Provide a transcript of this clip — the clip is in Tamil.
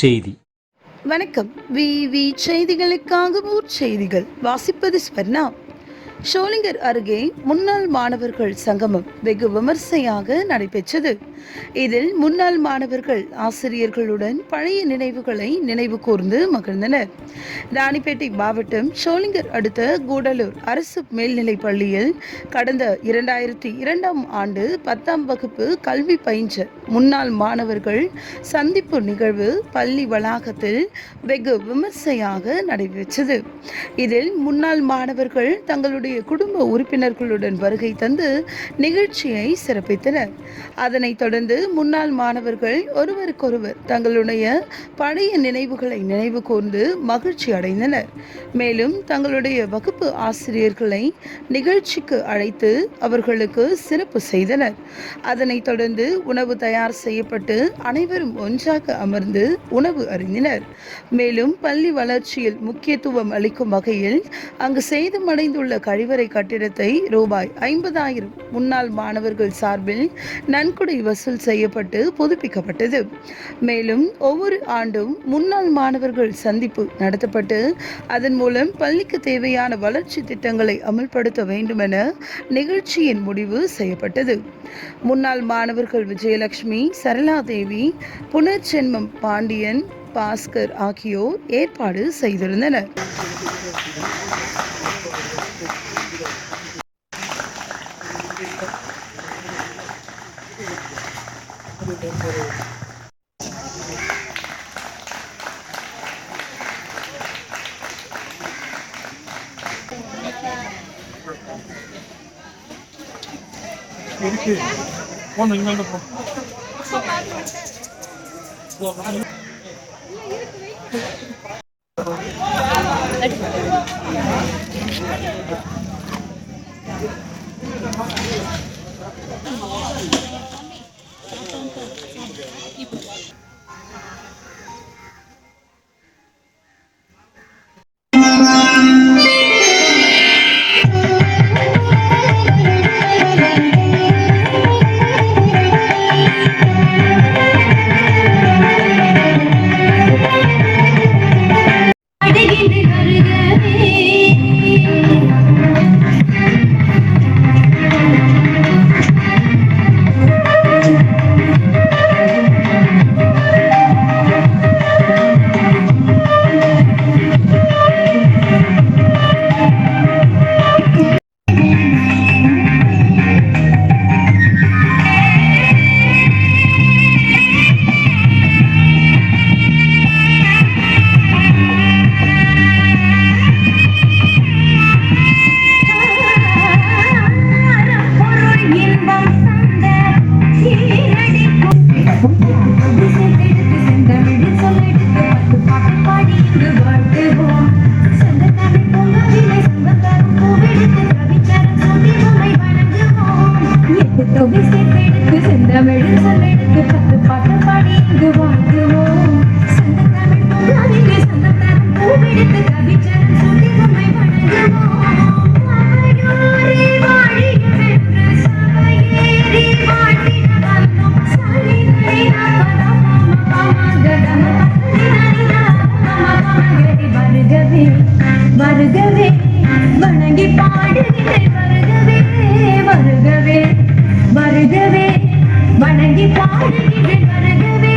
செய்தி. வணக்கம். விவி செய்திகளுக்காக ஊர் செய்திகள் வாசிப்பது ஸ்வர்ணா. ஷோலிங்கர் அருகே முன்னாள் மாணவர்கள் சங்கமம் வெகு விமர்சையாக நடைபெற்றது. இதில் முன்னாள் மாணவர்கள் ஆசிரியர்களுடன் பழைய நினைவுகளை நினைவு கூர்ந்து மகிழ்ந்தனர். ராணிப்பேட்டை மாவட்டம் ஷோலிங்கர் அடுத்த கூடலூர் அரசு மேல்நிலைப் பள்ளியில் கடந்த 2002ஆம் ஆண்டு 10ஆம் வகுப்பு கல்வி பயின்ற முன்னாள் மாணவர்கள் சந்திப்பு நிகழ்வு பள்ளி வளாகத்தில் வெகு விமர்சையாக நடைபெற்றது. இதில் முன்னாள் மாணவர்கள் தங்களுடைய குடும்ப உறுப்பினர்களுடன் வருகை தந்து நிகழ்ச்சியை சிறப்பித்தனர். அதனைத் தொடர்ந்து முன்னாள் மாணவர்கள் ஒருவருக்கொருவர் தங்களுடைய பழைய நினைவுகளை நினைவு கூர்ந்து மகிழ்ச்சி அடைந்தனர். மேலும் தங்களுடைய வகுப்பு ஆசிரியர்களை நிகழ்ச்சிக்கு அழைத்து அவர்களுக்கு சிறப்பு செய்தனர். அதனைத் தொடர்ந்து உணவு தயார் செய்யப்பட்டு அனைவரும் ஒன்றாக அமர்ந்து உணவு அருந்தினர். மேலும் பள்ளி வளர்ச்சியில் முக்கியத்துவம் அளிக்கும் வகையில் அங்கு சேதமடைந்துள்ள கழிவறை கட்டிடத்தை ரூபாய் 50,000 முன்னாள் மாணவர்கள் சார்பில் நன்கொடை வசூல் செய்யப்பட்டு புதுப்பிக்கப்பட்டது. மேலும் ஒவ்வொரு ஆண்டும் முன்னாள் மாணவர்கள் சந்திப்பு நடத்தப்பட்டு அதன் மூலம் பள்ளிக்கு தேவையான வளர்ச்சி திட்டங்களை அமல்படுத்த வேண்டும் என நிகழ்ச்சியின் முடிவு செய்யப்பட்டது. முன்னாள் மாணவர்கள் விஜயலட்சுமி, சரளாதேவி, புனர்ஜென்மம் பாண்டியன், பாஸ்கர் ஆகியோர் ஏற்பாடு செய்திருந்தனர். வருகவே வணங்கி பாடுகிறேன். வருகவே வருகவே வருகவே வணங்கி பாடுகிறேன். வருகவே